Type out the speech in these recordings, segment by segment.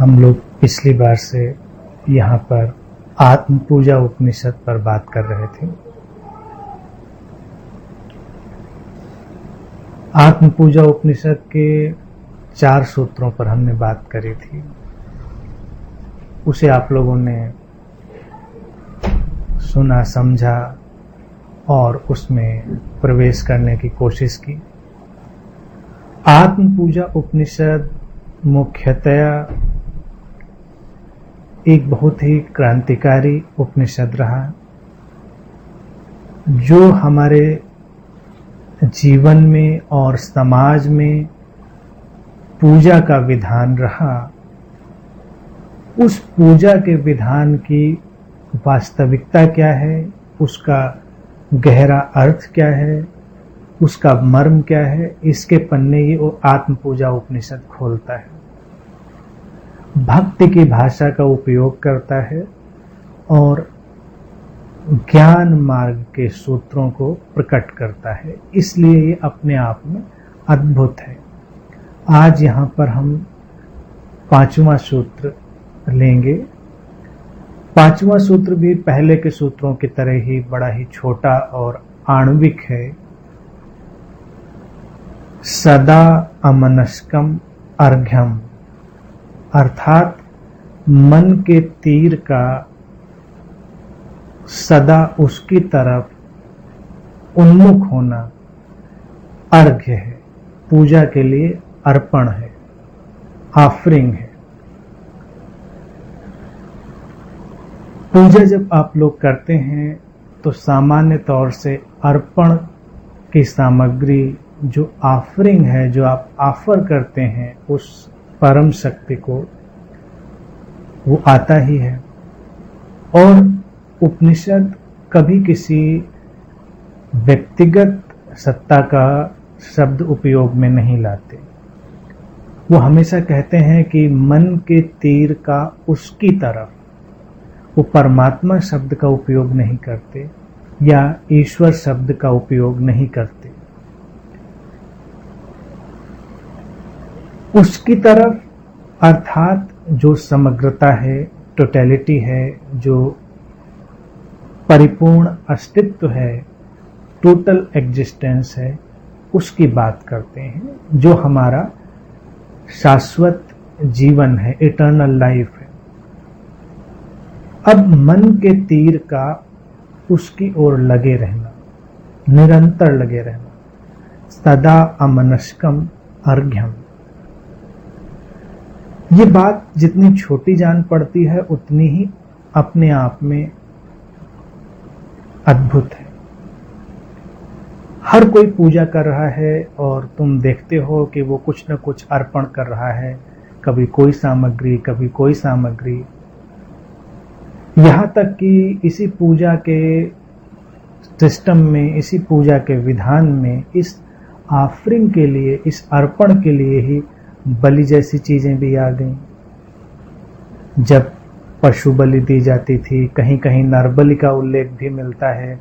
हम लोग पिछली बार से यहाँ पर आत्म पूजा उपनिषद पर बात कर रहे थे। आत्म पूजा उपनिषद के 4 सूत्रों पर हमने बात करी थी। उसे आप लोगों ने सुना, समझा और उसमें प्रवेश करने की कोशिश की। आत्म पूजा उपनिषद मुख्यतया एक बहुत ही क्रांतिकारी उपनिषद रहा, जो हमारे जीवन में और समाज में पूजा का विधान रहा। उस पूजा के विधान की वास्तविकता क्या है, उसका गहरा अर्थ क्या है, उसका मर्म क्या है, इसके पन्ने ये आत्म पूजा उपनिषद खोलता है। भक्ति की भाषा का उपयोग करता है और ज्ञान मार्ग के सूत्रों को प्रकट करता है। इसलिए ये अपने आप में अद्भुत है। आज यहाँ पर हम 5वां सूत्र लेंगे। 5वां सूत्र भी पहले के सूत्रों की तरह ही बड़ा ही छोटा और आणविक है। सदा अमनस्कम अर्घ्यम, अर्थात मन के तीर का सदा उसकी तरफ उन्मुख होना अर्घ्य है, पूजा के लिए अर्पण है, ऑफरिंग है। पूजा जब आप लोग करते हैं तो सामान्य तौर से अर्पण की सामग्री, जो ऑफरिंग है, जो आप ऑफर करते हैं उस परम शक्ति को, वो आता ही है। और उपनिषद कभी किसी व्यक्तिगत सत्ता का शब्द उपयोग में नहीं लाते। वो हमेशा कहते हैं कि मन के तीर का उसकी तरफ, वो परमात्मा शब्द का उपयोग नहीं करते या ईश्वर शब्द का उपयोग नहीं करते। उसकी तरफ अर्थात जो समग्रता है, टोटलिटी है, जो परिपूर्ण अस्तित्व है, टोटल एग्जिस्टेंस है, उसकी बात करते हैं, जो हमारा शाश्वत जीवन है, इटर्नल लाइफ है। अब मन के तीर का उसकी ओर लगे रहना, निरंतर लगे रहना, सदा अमनस्कम अर्घ्यम। ये बात जितनी छोटी जान पड़ती है उतनी ही अपने आप में अद्भुत है। हर कोई पूजा कर रहा है और तुम देखते हो कि वो कुछ न कुछ अर्पण कर रहा है, कभी कोई सामग्री, कभी कोई सामग्री। यहाँ तक कि इसी पूजा के सिस्टम में, इसी पूजा के विधान में, इस ऑफरिंग के लिए, इस अर्पण के लिए ही बलि जैसी चीजें भी आ गईं। जब पशु बलि दी जाती थी, कहीं कहीं नरबलि का उल्लेख भी मिलता है।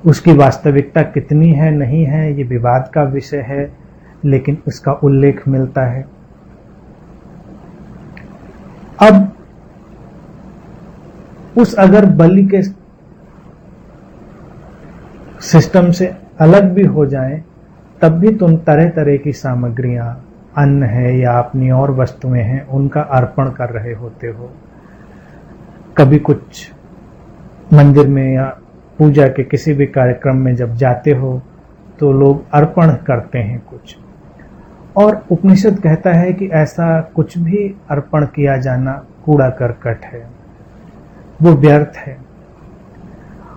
उसकी वास्तविकता कितनी है, नहीं है, ये विवाद का विषय है, लेकिन उसका उल्लेख मिलता है। अब उस अगर बलि के सिस्टम से अलग भी हो जाए, तब भी तुम तरह तरह की सामग्रियां, अन्न है या अपनी और वस्तुएं हैं, उनका अर्पण कर रहे होते हो। कभी कुछ मंदिर में या पूजा के किसी भी कार्यक्रम में जब जाते हो तो लोग अर्पण करते हैं कुछ, और उपनिषद कहता है कि ऐसा कुछ भी अर्पण किया जाना कूड़ा करकट है, वो व्यर्थ है।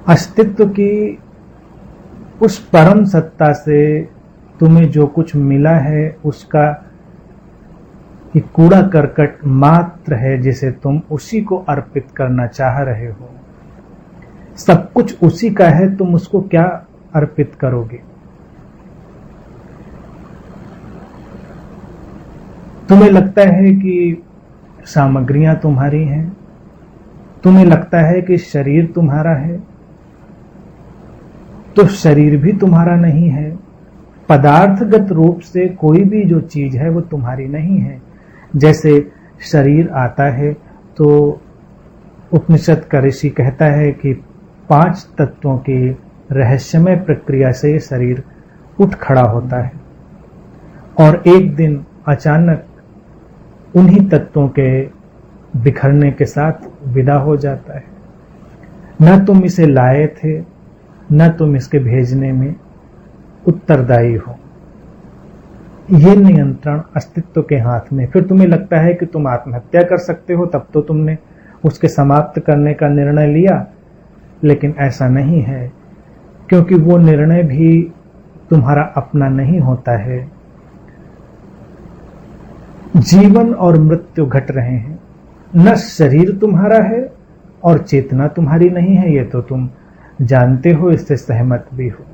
अस्तित्व की उस परम सत्ता से तुम्हें जो कुछ मिला है उसका ये कूड़ा करकट मात्र है, जिसे तुम उसी को अर्पित करना चाह रहे हो। सब कुछ उसी का है, तुम उसको क्या अर्पित करोगे? तुम्हें लगता है कि सामग्रियां तुम्हारी हैं, तुम्हें लगता है कि शरीर तुम्हारा है, तो शरीर भी तुम्हारा नहीं है। पदार्थगत रूप से कोई भी जो चीज है वो तुम्हारी नहीं है। जैसे शरीर आता है तो उपनिषद का ऋषि कहता है कि 5 तत्वों की रहस्यमय प्रक्रिया से ये शरीर उठ खड़ा होता है और एक दिन अचानक उन्हीं तत्वों के बिखरने के साथ विदा हो जाता है। न तुम इसे लाए थे, न तुम इसके भेजने में उत्तरदायी हो। ये नियंत्रण अस्तित्व के हाथ में। फिर तुम्हें लगता है कि तुम आत्महत्या कर सकते हो, तब तो तुमने उसके समाप्त करने का निर्णय लिया, लेकिन ऐसा नहीं है, क्योंकि वो निर्णय भी तुम्हारा अपना नहीं होता है। जीवन और मृत्यु घट रहे हैं, न शरीर तुम्हारा है और चेतना तुम्हारी नहीं है, ये तो तुम जानते हो, इससे सहमत भी हो।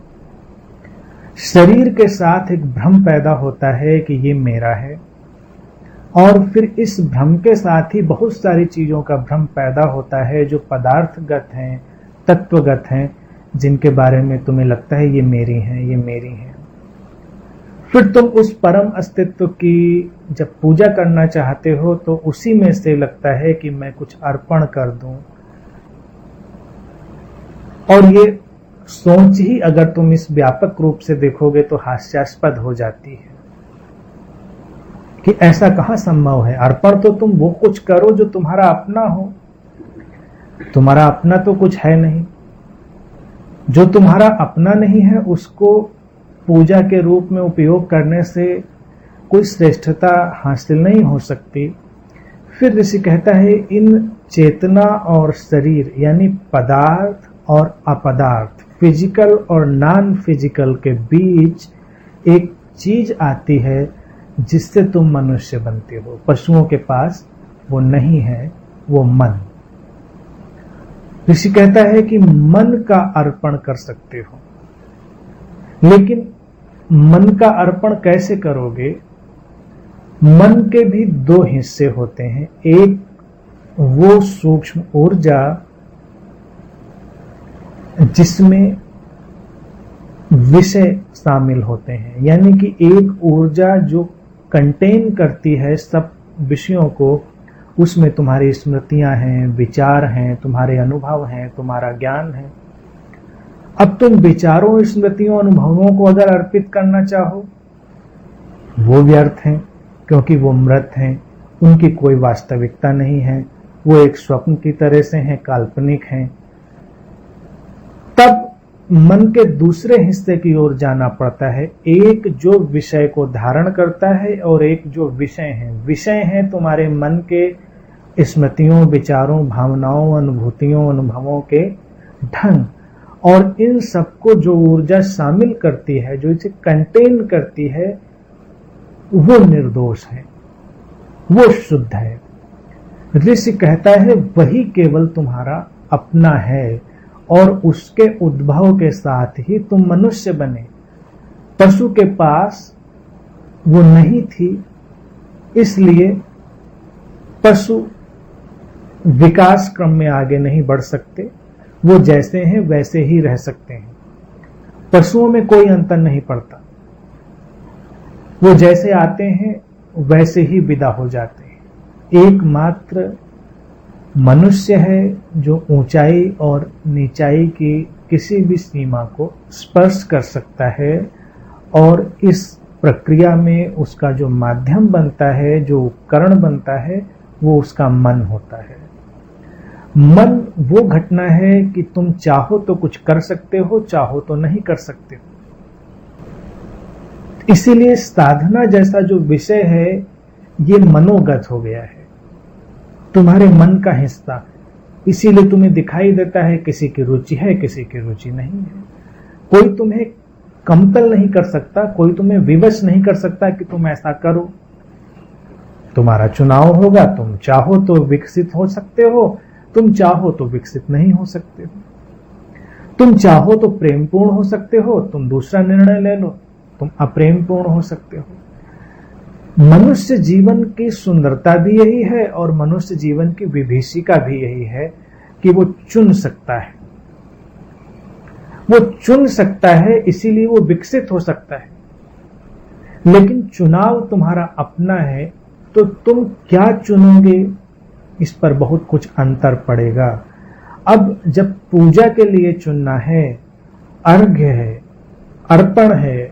शरीर के साथ एक भ्रम पैदा होता है कि ये मेरा है, और फिर इस भ्रम के साथ ही बहुत सारी चीजों का भ्रम पैदा होता है जो पदार्थगत हैं, तत्वगत हैं, जिनके बारे में तुम्हें लगता है ये मेरी हैं, ये मेरी हैं। फिर तुम उस परम अस्तित्व की जब पूजा करना चाहते हो तो उसी में से लगता है कि मैं कुछ अर्पण कर दूं, और ये सोच ही अगर तुम इस व्यापक रूप से देखोगे तो हास्यास्पद हो जाती है कि ऐसा कहां संभव है। अर्पण तो तुम वो कुछ करो जो तुम्हारा अपना हो, तुम्हारा अपना तो कुछ है नहीं। जो तुम्हारा अपना नहीं है उसको पूजा के रूप में उपयोग करने से कोई श्रेष्ठता हासिल नहीं हो सकती। फिर ऋषि कहता है इन चेतना और शरीर यानी पदार्थ और अपदार्थ, फिजिकल और नॉन फिजिकल के बीच एक चीज आती है जिससे तुम मनुष्य बनते हो। पशुओं के पास वो नहीं है, वो मन। ऋषि कहता है कि मन का अर्पण कर सकते हो, लेकिन मन का अर्पण कैसे करोगे? मन के भी 2 हिस्से होते हैं। एक वो सूक्ष्म ऊर्जा जिसमें विषय शामिल होते हैं, यानी कि एक ऊर्जा जो कंटेन करती है सब विषयों को। उसमें तुम्हारी स्मृतियां हैं, विचार हैं, तुम्हारे अनुभव हैं, तुम्हारा ज्ञान है। अब तुम विचारों, स्मृतियों, अनुभवों को अगर अर्पित करना चाहो, वो व्यर्थ हैं, क्योंकि वो मृत हैं, उनकी कोई वास्तविकता नहीं है, वो एक स्वप्न की तरह से हैं, काल्पनिक हैं। तब मन के दूसरे हिस्से की ओर जाना पड़ता है, एक जो विषय को धारण करता है और एक जो विषय है। विषय है तुम्हारे मन के स्मृतियों, विचारों, भावनाओं, अनुभूतियों, अनुभवों के ढंग, और इन सबको जो ऊर्जा शामिल करती है, जो इसे कंटेन करती है, वो निर्दोष है, वो शुद्ध है। ऋषि कहता है वही केवल तुम्हारा अपना है, और उसके उद्भव के साथ ही तुम मनुष्य बने। पशु के पास वो नहीं थी, इसलिए पशु विकास क्रम में आगे नहीं बढ़ सकते। वो जैसे हैं वैसे ही रह सकते हैं। पशुओं में कोई अंतर नहीं पड़ता, वो जैसे आते हैं वैसे ही विदा हो जाते हैं। एकमात्र मनुष्य है जो ऊंचाई और नीचाई की किसी भी सीमा को स्पर्श कर सकता है, और इस प्रक्रिया में उसका जो माध्यम बनता है, जो उपकरण बनता है, वो उसका मन होता है। मन वो घटना है कि तुम चाहो तो कुछ कर सकते हो, चाहो तो नहीं कर सकते हो। इसीलिए साधना जैसा जो विषय है ये मनोगत हो गया है, तुम्हारे मन का हिस्सा। इसीलिए तुम्हें दिखाई देता है किसी की रुचि है, किसी की रुचि नहीं है। कोई तुम्हें कमतल नहीं कर सकता, कोई तुम्हें विवश नहीं कर सकता कि तुम ऐसा करो। तुम्हारा चुनाव होगा, तुम चाहो तो विकसित हो सकते हो, तुम चाहो तो विकसित नहीं हो सकते हो। तुम चाहो तो प्रेमपूर्ण हो सकते हो, तुम दूसरा निर्णय ले लो, तुम अप्रेमपूर्ण हो सकते हो। मनुष्य जीवन की सुंदरता भी यही है और मनुष्य जीवन की विभीषिका भी यही है कि वो चुन सकता है। वो चुन सकता है, इसीलिए वो विकसित हो सकता है। लेकिन चुनाव तुम्हारा अपना है, तो तुम क्या चुनोगे इस पर बहुत कुछ अंतर पड़ेगा। अब जब पूजा के लिए चुनना है, अर्घ्य है, अर्पण है,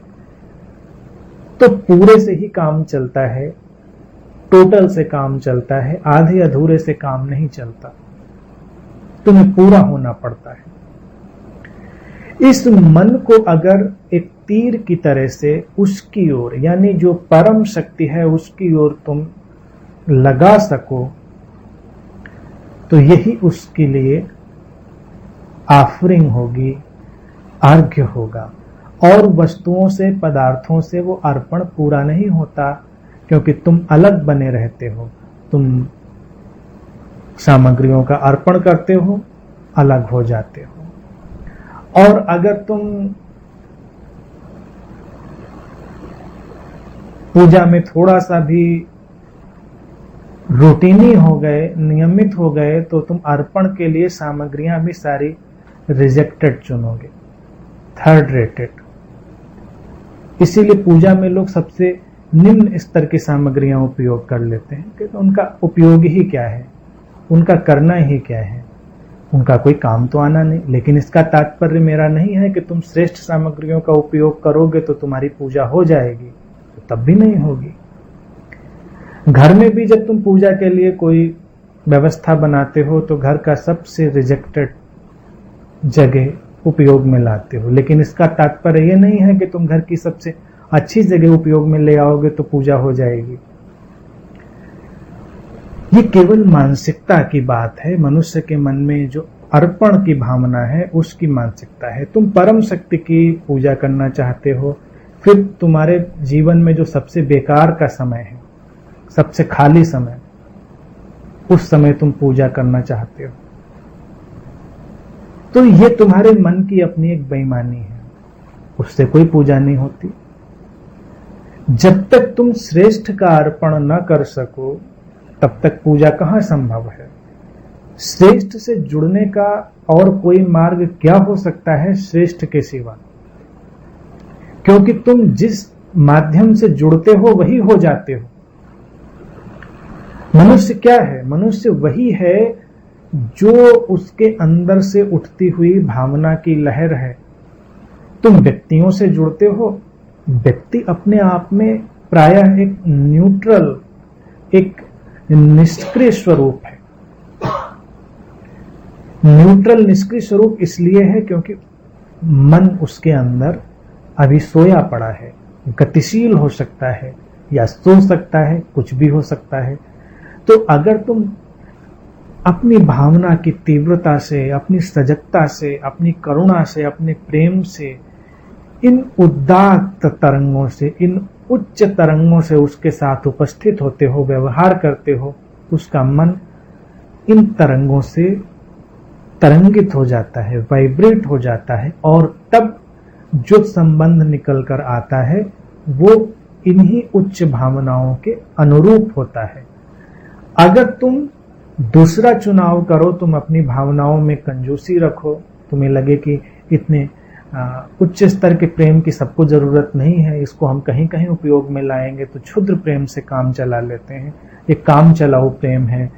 तो पूरे से ही काम चलता है, टोटल से काम चलता है, आधे अधूरे से काम नहीं चलता, तुम्हें पूरा होना पड़ता है। इस मन को अगर एक तीर की तरह से उसकी ओर, यानी जो परम शक्ति है उसकी ओर तुम लगा सको, तो यही उसके लिए ऑफरिंग होगी, अर्घ्य होगा। और वस्तुओं से, पदार्थों से वो अर्पण पूरा नहीं होता, क्योंकि तुम अलग बने रहते हो। तुम सामग्रियों का अर्पण करते हो, अलग हो जाते हो। और अगर तुम पूजा में थोड़ा सा भी रूटीनी हो गए, नियमित हो गए, तो तुम अर्पण के लिए सामग्रियां भी सारी रिजेक्टेड चुनोगे, थर्ड रेटेड। इसीलिए पूजा में लोग सबसे निम्न स्तर की सामग्रियां उपयोग कर लेते हैं, क्योंकि उनका उपयोग ही क्या है, उनका करना ही क्या है, उनका कोई काम तो आना नहीं। लेकिन इसका तात्पर्य मेरा नहीं है कि तुम श्रेष्ठ सामग्रियों का उपयोग करोगे तो तुम्हारी पूजा हो जाएगी, तो तब भी नहीं होगी। घर में भी जब तुम पूजा के लिए कोई व्यवस्था बनाते हो तो घर का सबसे रिजेक्टेड जगह उपयोग में लाते हो, लेकिन इसका तात्पर्य यह नहीं है कि तुम घर की सबसे अच्छी जगह उपयोग में ले आओगे तो पूजा हो जाएगी। ये केवल मानसिकता की बात है। मनुष्य के मन में जो अर्पण की भावना है उसकी मानसिकता है। तुम परम शक्ति की पूजा करना चाहते हो, फिर तुम्हारे जीवन में जो सबसे बेकार का समय है, सबसे खाली समय, उस समय तुम पूजा करना चाहते हो, तो ये तुम्हारे मन की अपनी एक बेईमानी है, उससे कोई पूजा नहीं होती। जब तक तुम श्रेष्ठ का अर्पण न कर सको तब तक पूजा कहां संभव है। श्रेष्ठ से जुड़ने का और कोई मार्ग क्या हो सकता है श्रेष्ठ के सिवा, क्योंकि तुम जिस माध्यम से जुड़ते हो वही हो जाते हो। मनुष्य क्या है? मनुष्य वही है जो उसके अंदर से उठती हुई भावना की लहर है। तुम व्यक्तियों से जुड़ते हो, व्यक्ति अपने आप में प्रायः एक न्यूट्रल, एक निष्क्रिय स्वरूप है। न्यूट्रल निष्क्रिय स्वरूप इसलिए है क्योंकि मन उसके अंदर अभी सोया पड़ा है, गतिशील हो सकता है या सो सकता है, कुछ भी हो सकता है। तो अगर तुम अपनी भावना की तीव्रता से, अपनी सजगता से, अपनी करुणा से, अपने प्रेम से, इन उदात्त तरंगों से, इन उच्च तरंगों से उसके साथ उपस्थित होते हो, व्यवहार करते हो, उसका मन इन तरंगों से तरंगित हो जाता है, वाइब्रेट हो जाता है, और तब जो संबंध निकल कर आता है वो इन्हीं उच्च भावनाओं के अनुरूप होता है। अगर तुम दूसरा चुनाव करो, तुम अपनी भावनाओं में कंजूसी रखो, तुम्हें लगे कि इतने उच्च स्तर के प्रेम की सबको जरूरत नहीं है, इसको हम कहीं कहीं उपयोग में लाएंगे, तो क्षुद्र प्रेम से काम चला लेते हैं। ये काम चलाओ प्रेम है।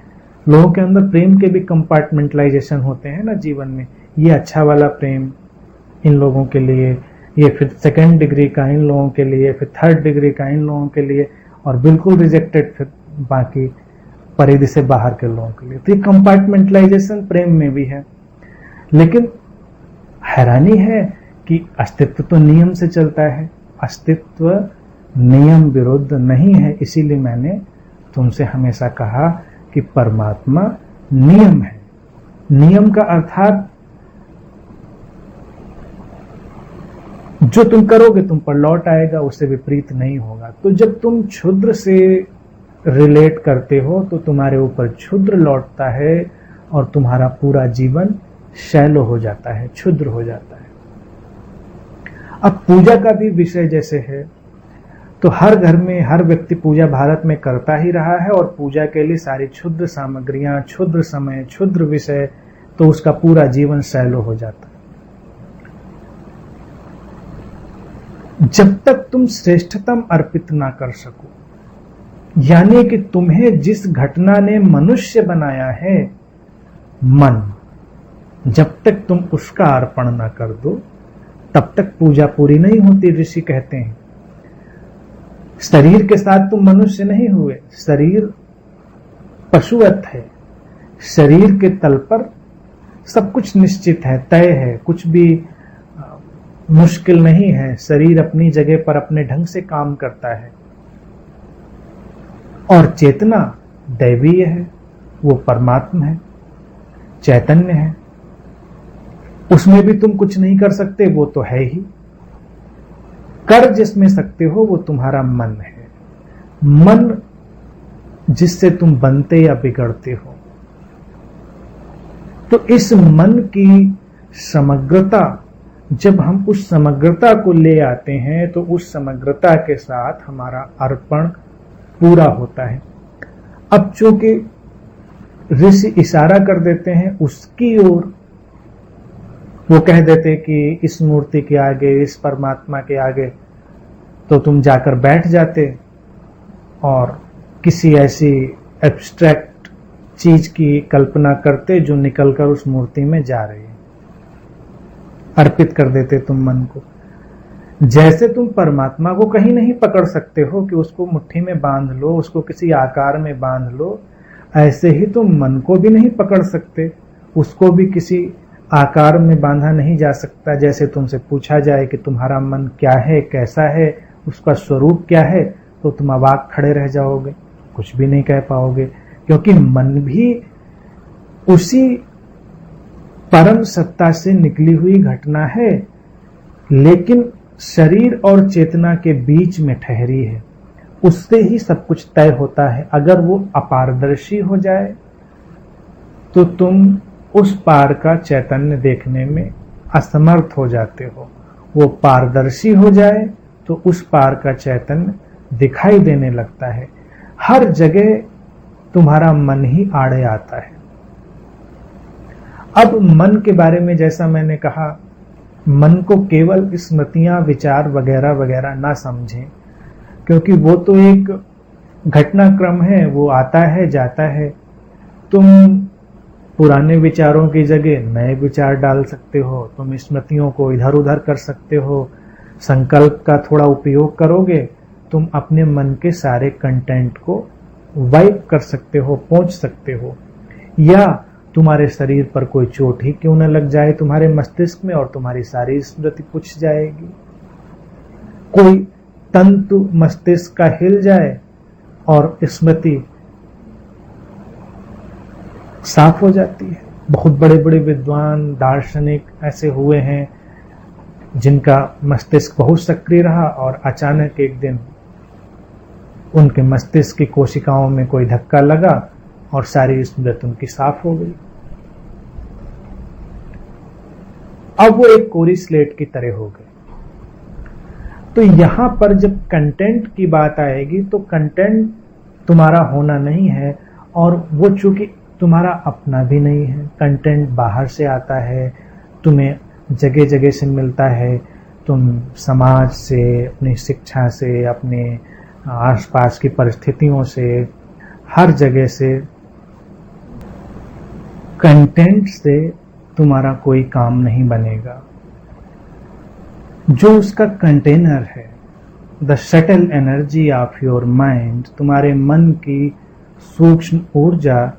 लोगों के अंदर प्रेम के भी कंपार्टमेंटलाइजेशन होते हैं ना जीवन में। ये अच्छा वाला प्रेम इन लोगों के लिए, ये फिर सेकंड डिग्री का इन लोगों के लिए, फिर थर्ड डिग्री का इन लोगों के लिए, और बिल्कुल रिजेक्टेड फिर बाकी परिधि से बाहर के लोगों के लिए। तो ये कंपार्टमेंटलाइजेशन प्रेम में भी है। लेकिन हैरानी है कि अस्तित्व तो नियम से चलता है, अस्तित्व नियम विरुद्ध नहीं है। इसीलिए मैंने तुमसे हमेशा कहा कि परमात्मा नियम है। नियम का अर्थात जो तुम करोगे तुम पर लौट आएगा, उससे विपरीत नहीं होगा। तो जब तुम क्षुद्र से रिलेट करते हो तो तुम्हारे ऊपर क्षुद्र लौटता है और तुम्हारा पूरा जीवन शैलो हो जाता है, क्षुद्र हो जाता है। अब पूजा का भी विषय जैसे है, तो हर घर में हर व्यक्ति पूजा भारत में करता ही रहा है, और पूजा के लिए सारी क्षुद्र सामग्रियां, क्षुद्र समय, क्षुद्र विषय, तो उसका पूरा जीवन शैलो हो जाता है। जब तक तुम श्रेष्ठतम अर्पित ना कर सको, यानी कि तुम्हें जिस घटना ने मनुष्य बनाया है, मन, जब तक तुम उसका अर्पण न कर दो तब तक पूजा पूरी नहीं होती। ऋषि कहते हैं शरीर के साथ तुम मनुष्य नहीं हुए, शरीर पशुवत है। शरीर के तल पर सब कुछ निश्चित है, तय है, कुछ भी मुश्किल नहीं है। शरीर अपनी जगह पर अपने ढंग से काम करता है। और चेतना दैवीय है, वो परमात्मा है, चैतन्य है, उसमें भी तुम कुछ नहीं कर सकते, वो तो है ही। कर जिसमें सकते हो वो तुम्हारा मन है। मन जिससे तुम बनते या बिगड़ते हो। तो इस मन की समग्रता, जब हम उस समग्रता को ले आते हैं तो उस समग्रता के साथ हमारा अर्पण पूरा होता है। अब चूंकि ऋषि इशारा कर देते हैं उसकी ओर, वो कह देते कि इस मूर्ति के आगे, इस परमात्मा के आगे, तो तुम जाकर बैठ जाते और किसी ऐसी एब्स्ट्रैक्ट चीज की कल्पना करते जो निकलकर उस मूर्ति में जा रही है। अर्पित कर देते तुम मन को। जैसे तुम परमात्मा को कहीं नहीं पकड़ सकते हो कि उसको मुट्ठी में बांध लो, उसको किसी आकार में बांध लो, ऐसे ही तुम मन को भी नहीं पकड़ सकते, उसको भी किसी आकार में बांधा नहीं जा सकता। जैसे तुमसे पूछा जाए कि तुम्हारा मन क्या है, कैसा है, उसका स्वरूप क्या है, तो तुम अवाक खड़े रह जाओगे, कुछ भी नहीं कह पाओगे, क्योंकि मन भी उसी परम सत्ता से निकली हुई घटना है, लेकिन शरीर और चेतना के बीच में ठहरी है। उससे ही सब कुछ तय होता है। अगर वो अपारदर्शी हो जाए तो तुम उस पार का चैतन्य देखने में असमर्थ हो जाते हो। वो पारदर्शी हो जाए तो उस पार का चैतन्य दिखाई देने लगता है। हर जगह तुम्हारा मन ही आड़े आता है। अब मन के बारे में जैसा मैंने कहा, मन को केवल स्मृतियां, विचार वगैरह वगैरह ना समझें, क्योंकि वो तो एक घटनाक्रम है, वो आता है जाता है। तुम पुराने विचारों की जगह नए विचार डाल सकते हो, तुम स्मृतियों को इधर उधर कर सकते हो, संकल्प का थोड़ा उपयोग करोगे, तुम अपने मन के सारे कंटेंट को वाइप कर सकते हो, पहुंच सकते हो। या तुम्हारे शरीर पर कोई चोट ही क्यों न लग जाए तुम्हारे मस्तिष्क में, और तुम्हारी सारी स्मृति पूछ जाएगी। कोई तंतु मस्तिष्क का हिल जाए और स्मृति साफ हो जाती है। बहुत बड़े बड़े विद्वान, दार्शनिक ऐसे हुए हैं जिनका मस्तिष्क बहुत सक्रिय रहा और अचानक एक दिन उनके मस्तिष्क की कोशिकाओं में कोई धक्का लगा और सारी स्मृति उनकी साफ हो गई। अब वो एक कोरी स्लेट की तरह हो गए। तो यहां पर जब कंटेंट की बात आएगी तो कंटेंट तुम्हारा होना नहीं है, और वो चूंकि तुम्हारा अपना भी नहीं है, कंटेंट बाहर से आता है, तुम्हें जगह जगह से मिलता है। तुम समाज से, अपनी शिक्षा से, अपने आसपास की परिस्थितियों से, हर जगह से, कंटेंट से तुम्हारा कोई काम नहीं बनेगा। जो उसका कंटेनर है, the subtle energy of your mind, तुम्हारे मन की सूक्ष्म ऊर्जा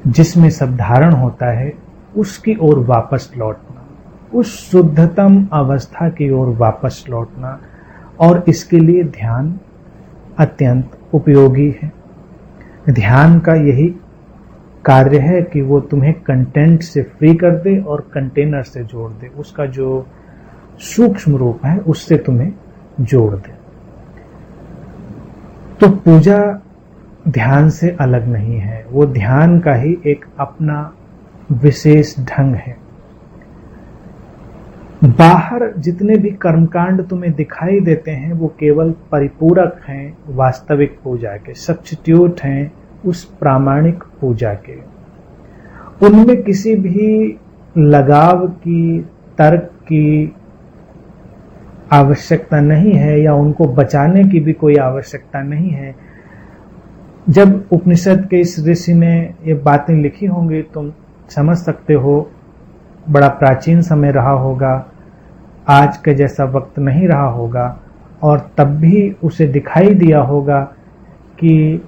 जिसमें सब धारण होता है, उसकी ओर वापस लौटना, उस शुद्धतम अवस्था की ओर वापस लौटना। और इसके लिए ध्यान अत्यंत उपयोगी है। ध्यान का यही कार्य है कि वो तुम्हें कंटेंट से फ्री कर दे और कंटेनर से जोड़ दे, उसका जो सूक्ष्म रूप है उससे तुम्हें जोड़ दे। तो पूजा ध्यान से अलग नहीं है, वो ध्यान का ही एक अपना विशेष ढंग है। बाहर जितने भी कर्मकांड तुम्हें दिखाई देते हैं वो केवल परिपूरक हैं वास्तविक पूजा के, सब्स्टिट्यूट हैं उस प्रामाणिक पूजा के। उनमें किसी भी लगाव की, तर्क की आवश्यकता नहीं है या उनको बचाने की भी कोई आवश्यकता नहीं है। जब उपनिषद के इस ऋषि ने ये बातें लिखी होंगी, तुम समझ सकते हो बड़ा प्राचीन समय रहा होगा, आज के जैसा वक्त नहीं रहा होगा, और तब भी उसे दिखाई दिया होगा कि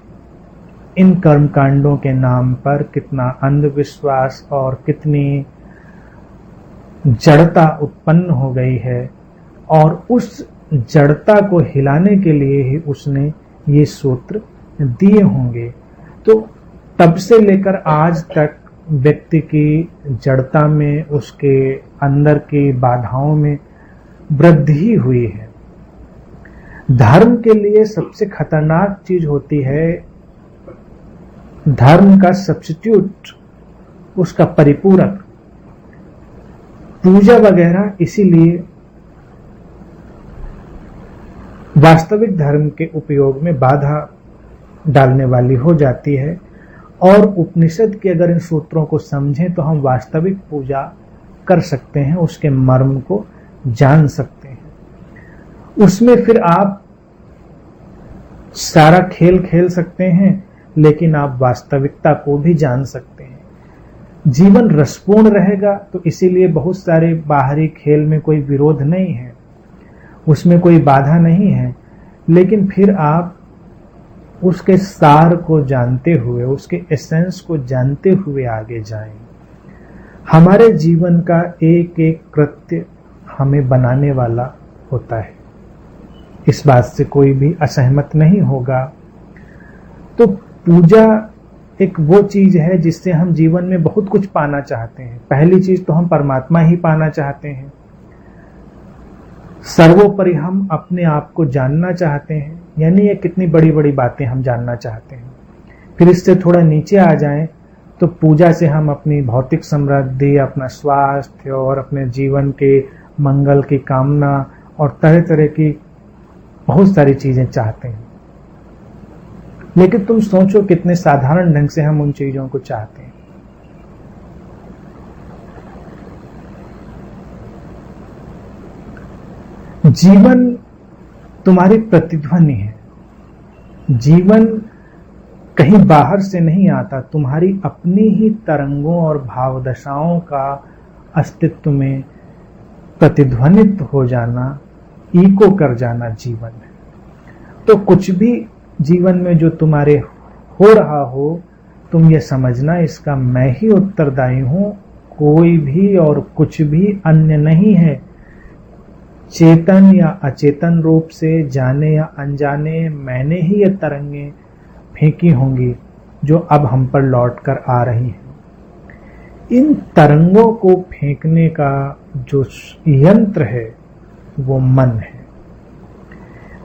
इन कर्मकांडों के नाम पर कितना अंधविश्वास और कितनी जड़ता उत्पन्न हो गई है, और उस जड़ता को हिलाने के लिए ही उसने ये सूत्र दिए होंगे। तो तब से लेकर आज तक व्यक्ति की जड़ता में, उसके अंदर की बाधाओं में वृद्धि हुई है। धर्म के लिए सबसे खतरनाक चीज होती है धर्म का सब्स्टिट्यूट, उसका परिपूरक, पूजा वगैरह। इसीलिए वास्तविक धर्म के उपयोग में बाधा डालने वाली हो जाती है। और उपनिषद के अगर इन सूत्रों को समझें तो हम वास्तविक पूजा कर सकते हैं, उसके मर्म को जान सकते हैं। उसमें फिर आप सारा खेल खेल सकते हैं, लेकिन आप वास्तविकता को भी जान सकते हैं। जीवन रसपूर्ण रहेगा, तो इसीलिए बहुत सारे बाहरी खेल में कोई विरोध नहीं है, उसमें कोई बाधा नहीं है, लेकिन फिर आप उसके सार को जानते हुए, उसके एसेंस को जानते हुए आगे जाएं। हमारे जीवन का एक एक कृत्य हमें बनाने वाला होता है, इस बात से कोई भी असहमत नहीं होगा। तो पूजा एक वो चीज है जिससे हम जीवन में बहुत कुछ पाना चाहते हैं। पहली चीज तो हम परमात्मा ही पाना चाहते हैं, सर्वोपरि हम अपने आप को जानना चाहते हैं, यानी ये कितनी बड़ी बड़ी बातें हम जानना चाहते हैं। फिर इससे थोड़ा नीचे आ जाएं तो पूजा से हम अपनी भौतिक समृद्धि, अपना स्वास्थ्य और अपने जीवन के मंगल की कामना और तरह तरह की बहुत सारी चीजें चाहते हैं। लेकिन तुम सोचो कितने साधारण ढंग से हम उन चीजों को चाहते हैं। जीवन तुम्हारी प्रतिध्वनि है, जीवन कहीं बाहर से नहीं आता, तुम्हारी अपनी ही तरंगों और भावदशाओं का अस्तित्व में प्रतिध्वनित हो जाना, इको कर जाना जीवन है। तो कुछ भी जीवन में जो तुम्हारे हो रहा हो, तुम ये समझना इसका मैं ही उत्तरदायी हूं, कोई भी और कुछ भी अन्य नहीं है। चेतन या अचेतन रूप से, जाने या अनजाने, मैंने ही ये तरंगें फेंकी होंगी जो अब हम पर लौट कर आ रही हैं। इन तरंगों को फेंकने का जो यंत्र है वो मन है।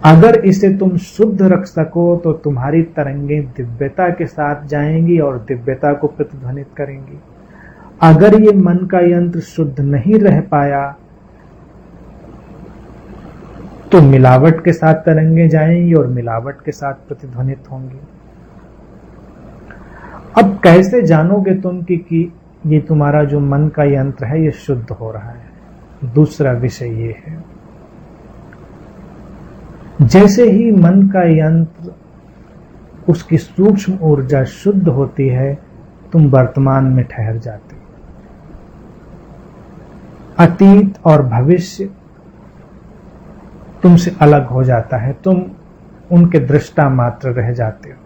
अगर इसे तुम शुद्ध रख सको तो तुम्हारी तरंगें दिव्यता के साथ जाएंगी और दिव्यता को प्रतिध्वनित करेंगी। अगर ये मन का यंत्र शुद्ध नहीं रह पाया तो मिलावट के साथ तरंगें जाएंगी और मिलावट के साथ प्रतिध्वनित होंगी। अब कैसे जानोगे तुम कि ये तुम्हारा जो मन का यंत्र है ये शुद्ध हो रहा है? दूसरा विषय ये है, जैसे ही मन का यंत्र, उसकी सूक्ष्म ऊर्जा शुद्ध होती है, तुम वर्तमान में ठहर जाते हो। अतीत और भविष्य तुमसे अलग हो जाता है, तुम उनके दृष्टा मात्र रह जाते हो,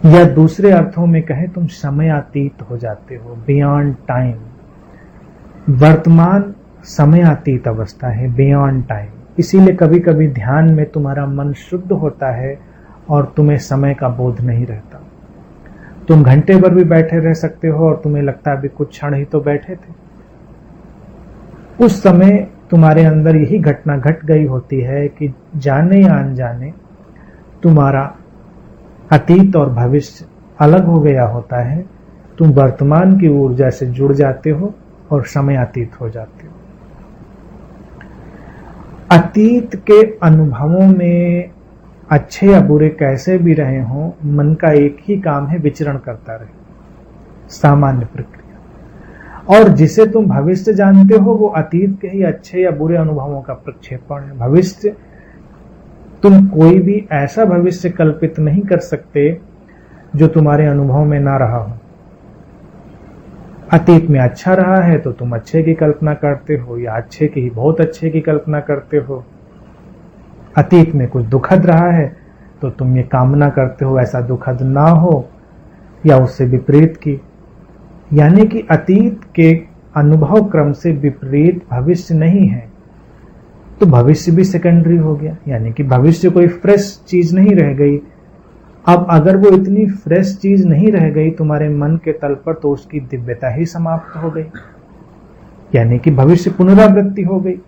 या दूसरे अर्थों में कहें तुम समयातीत हो जाते हो, बियॉन्ड टाइम। वर्तमान समयातीत अवस्था है, बियॉन्ड टाइम। इसीलिए कभी कभी ध्यान में तुम्हारा मन शुद्ध होता है और तुम्हें समय का बोध नहीं रहता। तुम घंटे भर भी बैठे रह सकते हो और तुम्हें लगता है अभी कुछ क्षण ही तो बैठे थे। उस समय तुम्हारे अंदर यही घटना घट गई होती है कि जाने या अनजाने तुम्हारा अतीत और भविष्य अलग हो गया होता है। तुम वर्तमान की ऊर्जा से जुड़ जाते हो और समय अतीत हो जाते हो। अतीत के अनुभवों में अच्छे या बुरे कैसे भी रहे हों, मन का एक ही काम है, विचरण करता रहे, सामान्य प्रक्रिया। और जिसे तुम भविष्य जानते हो वो अतीत के ही अच्छे या बुरे अनुभवों का प्रक्षेपण है। भविष्य, तुम कोई भी ऐसा भविष्य कल्पित नहीं कर सकते जो तुम्हारे अनुभव में ना रहा हो। अतीत में अच्छा रहा है तो तुम अच्छे की कल्पना करते हो, या अच्छे की ही बहुत अच्छे की कल्पना करते हो। अतीत में कुछ दुखद रहा है तो तुम ये कामना करते हो ऐसा दुखद ना हो, या उससे विपरीत की। यानी कि अतीत के अनुभव क्रम से विपरीत भविष्य नहीं है, तो भविष्य भी सेकेंडरी हो गया। यानी कि भविष्य कोई फ्रेश चीज नहीं रह गई। अब अगर वो इतनी फ्रेश चीज नहीं रह गई तुम्हारे मन के तल पर, तो उसकी दिव्यता ही समाप्त हो गई। यानी कि भविष्य पुनरावृत्ति हो गई।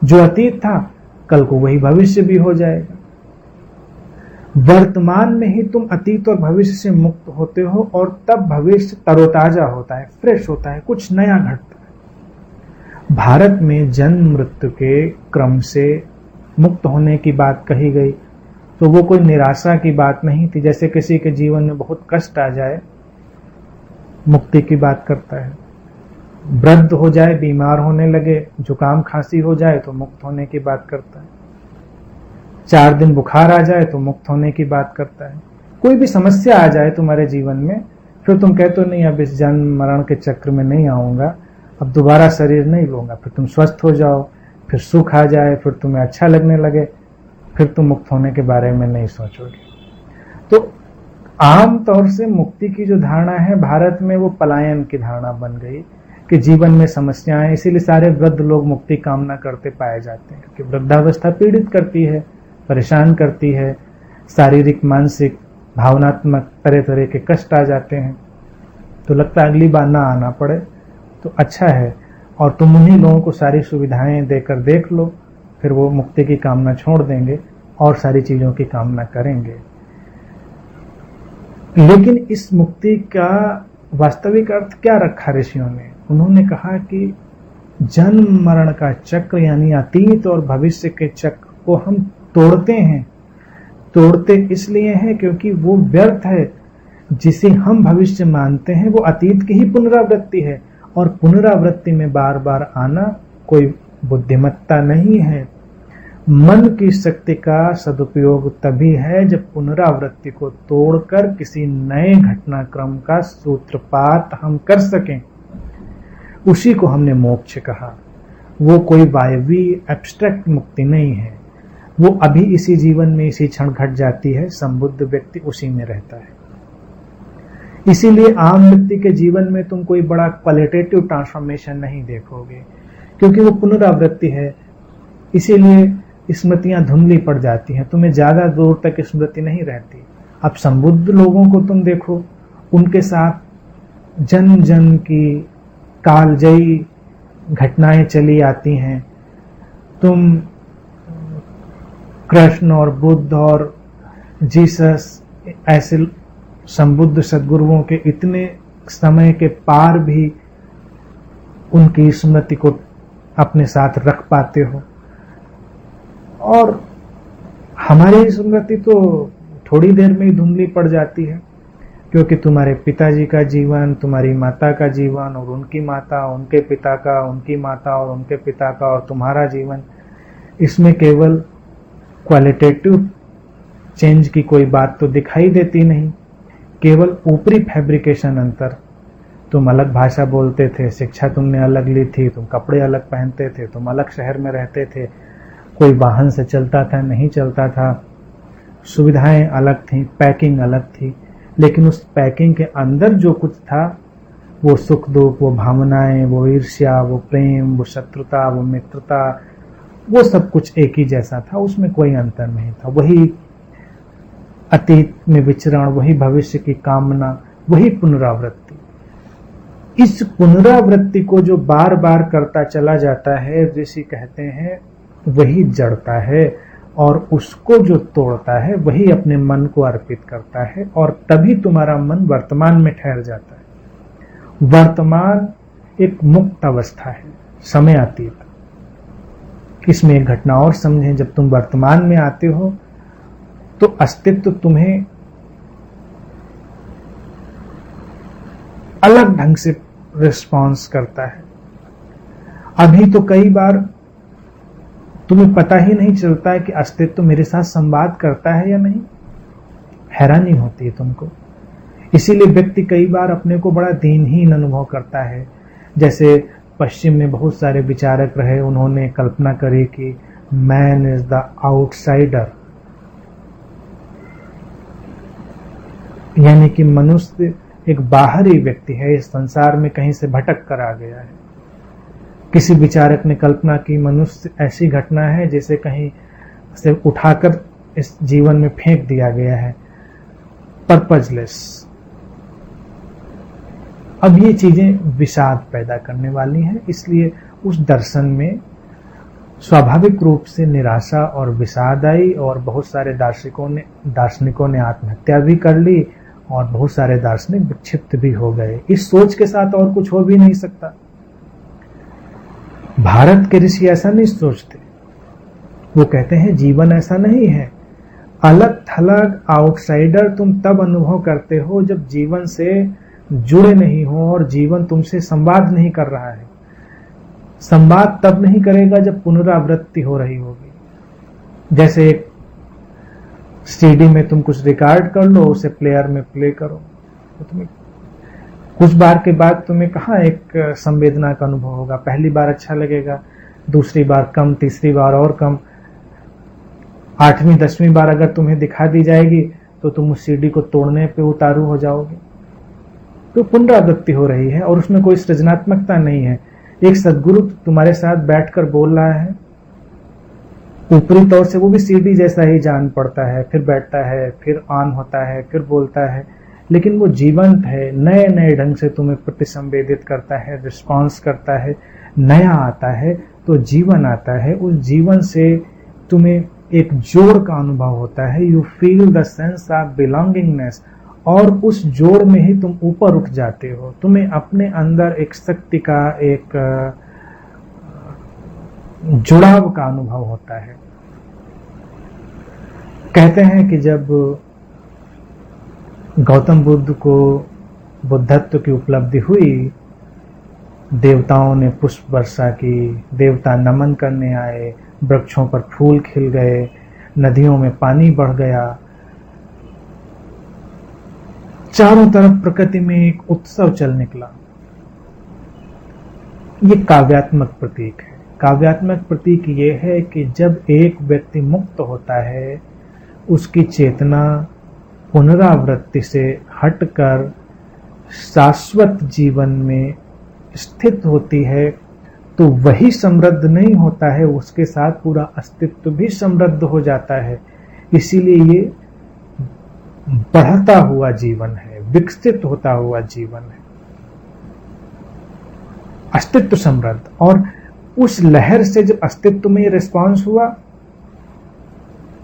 जो अतीत था कल को वही भविष्य भी हो जाएगा। वर्तमान में ही तुम अतीत और भविष्य से मुक्त होते हो, और तब भविष्य तरोताजा होता है, फ्रेश होता है, कुछ नया घटता है। भारत में जन्म मृत्यु के क्रम से मुक्त होने की बात कही गई तो वो कोई निराशा की बात नहीं थी। जैसे किसी के जीवन में बहुत कष्ट आ जाए, मुक्ति की बात करता है। वृद्ध हो जाए, बीमार होने लगे, जुकाम खांसी हो जाए तो मुक्त होने की बात करता है। 4 दिन बुखार आ जाए तो मुक्त होने की बात करता है। कोई भी समस्या आ जाए तुम्हारे जीवन में, फिर तुम कहते हो नहीं अब इस जन्म मरण के चक्र में नहीं आऊंगा, अब दोबारा शरीर नहीं लूंगा। फिर तुम स्वस्थ हो जाओ, फिर सुख आ जाए, फिर तुम्हें अच्छा लगने लगे, फिर तुम मुक्त होने के बारे में नहीं सोचोगे। तो आम तौर से मुक्ति की जो धारणा है भारत में, वो पलायन की धारणा बन गई कि जीवन में समस्याएं, इसीलिए सारे वृद्ध लोग मुक्ति कामना करते पाए जाते हैं, क्योंकि वृद्धावस्था पीड़ित करती है, परेशान करती है, शारीरिक मानसिक भावनात्मक तरह तरह के कष्ट आ जाते हैं। तो लगता है अगली बार ना आना पड़े तो अच्छा है, और तुम उन्हीं लोगों को सारी सुविधाएं देकर देख लो, फिर वो मुक्ति की कामना छोड़ देंगे और सारी चीजों की कामना करेंगे। लेकिन इस मुक्ति का वास्तविक अर्थ क्या रखा ऋषियों ने? उन्होंने कहा कि जन्म मरण का चक्र यानी अतीत और भविष्य के चक्र को हम तोड़ते हैं। तोड़ते इसलिए हैं क्योंकि वो व्यर्थ है। जिसे हम भविष्य मानते हैं वो अतीत की ही पुनरावृत्ति है, और पुनरावृत्ति में बार बार आना कोई बुद्धिमत्ता नहीं है। मन की शक्ति का सदुपयोग तभी है जब पुनरावृत्ति को तोड़कर किसी नए घटनाक्रम का सूत्रपात हम कर सकें। उसी को हमने मोक्ष कहा। वो कोई वायवी एब्स्ट्रैक्ट मुक्ति नहीं है, वो अभी इसी जीवन में इसी क्षण घट जाती है। संबुद्ध व्यक्ति उसी में रहता है। इसीलिए आम व्यक्ति के जीवन में तुम कोई बड़ा क्वालिटेटिव ट्रांसफॉर्मेशन नहीं देखोगे, क्योंकि वो पुनरावृत्ति है। इसीलिए स्मृतियां धुंधली पड़ जाती हैं, तुम्हें ज्यादा दूर तक स्मृति नहीं रहती। अब संबुद्ध लोगों को तुम देखो, उनके साथ जन जन की कालजयी घटनाएं चली आती हैं। तुम कृष्ण और बुद्ध और जीसस ऐसे संबुद्ध सद्गुरुओं के इतने समय के पार भी उनकी स्मृति को अपने साथ रख पाते हो, और हमारी स्मृति तो थोड़ी देर में ही धुंधली पड़ जाती है, क्योंकि तुम्हारे पिताजी का जीवन, तुम्हारी माता का जीवन और उनकी माता, उनके पिता का, उनकी माता और उनके पिता का, और तुम्हारा जीवन, इसमें केवल क्वालिटेटिव चेंज की कोई बात तो दिखाई देती नहीं, केवल ऊपरी फैब्रिकेशन अंतर। तुम अलग भाषा बोलते थे, शिक्षा तुमने अलग ली थी, तुम कपड़े अलग पहनते थे, तुम अलग शहर में रहते थे, कोई वाहन से चलता था नहीं चलता था, सुविधाएं अलग थी, पैकिंग अलग थी, लेकिन उस पैकिंग के अंदर जो कुछ था, वो सुख दुख, वो भावनाएं, वो ईर्ष्या, वो प्रेम, वो शत्रुता, वो मित्रता, वो सब कुछ एक ही जैसा था, उसमें कोई अंतर नहीं था। वही अतीत में विचरण, वही भविष्य की कामना, वही पुनरावृत्ति। इस पुनरावृत्ति को जो बार बार करता चला जाता है, ऋषि कहते हैं वही जड़ता है, और उसको जो तोड़ता है वही अपने मन को अर्पित करता है, और तभी तुम्हारा मन वर्तमान में ठहर जाता है। वर्तमान एक मुक्त अवस्था है, समय अतीत। इसमें एक घटना और समझें, जब तुम वर्तमान में आते हो तो अस्तित्व तुम्हें अलग ढंग से रिस्पॉन्स करता है। अभी तो कई बार तुम्हें पता ही नहीं चलता है कि अस्तित्व मेरे साथ संवाद करता है या नहीं, हैरानी होती है तुमको। इसीलिए व्यक्ति कई बार अपने को बड़ा दीनहीन अनुभव करता है। जैसे पश्चिम में बहुत सारे विचारक रहे, उन्होंने कल्पना करी कि मैन इज द आउटसाइडर, यानी कि मनुष्य एक बाहरी व्यक्ति है, इस संसार में कहीं से भटक कर आ गया है। किसी विचारक ने कल्पना की मनुष्य ऐसी घटना है जैसे कहीं से उठाकर इस जीवन में फेंक दिया गया है, पर्पजलेस। अब ये चीजें विषाद पैदा करने वाली हैं, इसलिए उस दर्शन में स्वाभाविक रूप से निराशा और विषाद आई और बहुत सारे दार्शनिकों ने आत्महत्या भी कर ली और बहुत सारे दार्शनिक विक्षिप्त भी हो गए। इस सोच के साथ और कुछ हो भी नहीं सकता। भारत के ऋषि ऐसा नहीं सोचते। वो कहते हैं जीवन ऐसा नहीं है, अलग थलग आउटसाइडर तुम तब अनुभव करते हो जब जीवन से जुड़े नहीं हो और जीवन तुमसे संवाद नहीं कर रहा है। संवाद तब नहीं करेगा जब पुनरावृत्ति हो रही होगी। जैसे एक सीडी में तुम कुछ रिकॉर्ड कर लो, उसे प्लेयर में प्ले करो, तो तुम्हें कुछ बार के बाद तुम्हें कहाँ एक संवेदना का अनुभव होगा। पहली बार अच्छा लगेगा, दूसरी बार कम, तीसरी बार और कम, 8वीं 10वीं बार अगर तुम्हें दिखा दी जाएगी तो तुम उस सीडी को तोड़ने पे उतारू हो जाओगे। तो पुनरावृत्ति हो रही है और उसमें कोई सृजनात्मकता नहीं है। एक सद्गुरु तुम्हारे साथ बैठकर बोल रहा है, ऊपरी तौर से वो भी सीडी जैसा ही जान पड़ता है, फिर बैठता है, फिर ऑन होता है, फिर बोलता है, लेकिन वो जीवंत है, नए नए ढंग से तुम्हें प्रतिसंवेदित करता है, रिस्पॉन्स करता है, नया आता है तो जीवन आता है। उस जीवन से तुम्हें एक जोड़ का अनुभव होता है, you feel the sense of belongingness, और उस जोड़ में ही तुम ऊपर उठ जाते हो। तुम्हें अपने अंदर एक शक्ति का, एक जुड़ाव का अनुभव होता है। कहते हैं कि जब गौतम बुद्ध को बुद्धत्व की उपलब्धि हुई, देवताओं ने पुष्प वर्षा की, देवता नमन करने आए, वृक्षों पर फूल खिल गए, नदियों में पानी बढ़ गया, चारों तरफ प्रकृति में एक उत्सव चल निकला। ये काव्यात्मक प्रतीक है। काव्यात्मक प्रतीक ये है कि जब एक व्यक्ति मुक्त होता है, उसकी चेतना पुनरावृत्ति से हटकर शाश्वत जीवन में स्थित होती है, तो वही समृद्ध नहीं होता है, उसके साथ पूरा अस्तित्व भी समृद्ध हो जाता है। इसीलिए ये बढ़ता हुआ जीवन है, विकसित होता हुआ जीवन है, अस्तित्व समृद्ध। और उस लहर से जब अस्तित्व में रिस्पॉन्स हुआ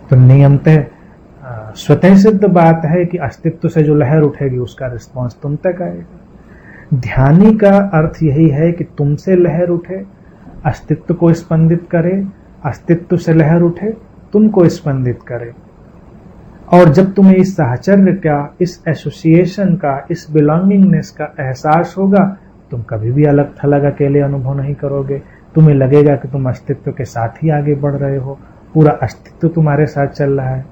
तो नियमतः स्वतः सिद्ध बात है कि अस्तित्व से जो लहर उठेगी उसका रिस्पॉन्स तुम तक आएगा। ध्यानी का अर्थ यही है कि तुमसे लहर उठे, अस्तित्व को स्पंदित करे, अस्तित्व से लहर उठे, तुमको स्पंदित करे। और जब तुम्हें इस साहचर्य का, इस एसोसिएशन का, इस बिलोंगिंगनेस का एहसास होगा, तुम कभी भी अलग थलग अकेले अनुभव नहीं करोगे। तुम्हें लगेगा कि तुम अस्तित्व के साथ ही आगे बढ़ रहे हो, पूरा अस्तित्व तुम्हारे साथ चल रहा है।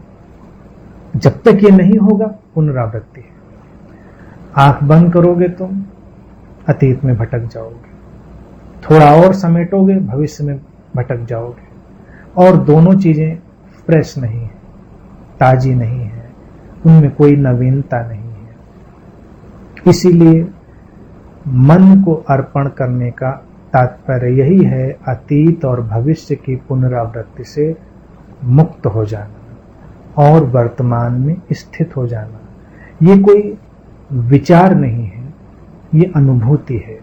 जब तक ये नहीं होगा, पुनरावृत्ति है। आंख बंद करोगे तुम, अतीत में भटक जाओगे, थोड़ा और समेटोगे, भविष्य में भटक जाओगे। और दोनों चीजें फ्रेश नहीं है, ताजी नहीं है, उनमें कोई नवीनता नहीं है। इसीलिए मन को अर्पण करने का तात्पर्य यही है, अतीत और भविष्य की पुनरावृत्ति से मुक्त हो जाना और वर्तमान में स्थित हो जाना। ये कोई विचार नहीं है, ये अनुभूति है।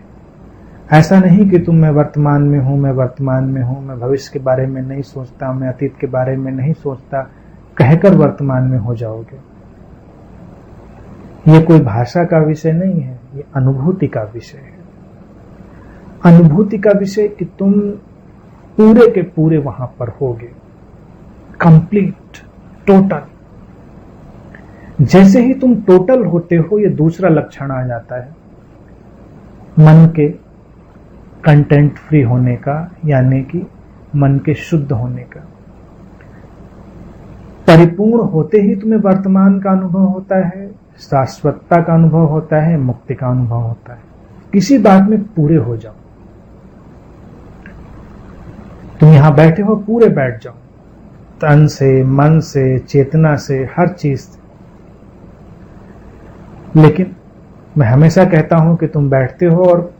ऐसा नहीं कि मैं वर्तमान में हूं, मैं वर्तमान में हूं, मैं भविष्य के बारे में नहीं सोचता, मैं अतीत के बारे में नहीं सोचता, कहकर वर्तमान में हो जाओगे। ये कोई भाषा का विषय नहीं है, ये अनुभूति का विषय है। अनुभूति का विषय कि तुम पूरे के पूरे वहां पर होगे, कंप्लीट, टोटल। जैसे ही तुम टोटल होते हो, ये दूसरा लक्षण आ जाता है। मन के कंटेंट फ्री होने का, यानी कि मन के शुद्ध होने का। परिपूर्ण होते ही तुम्हें वर्तमान का अनुभव होता है, शाश्वतता का अनुभव होता है, मुक्ति का अनुभव होता है। किसी बात में पूरे हो जाओ। तुम यहां बैठे हो, पूरे बैठ जाओ, तन से, मन से, चेतना से, हर चीज से। लेकिन मैं हमेशा कहता हूं कि तुम बैठते हो और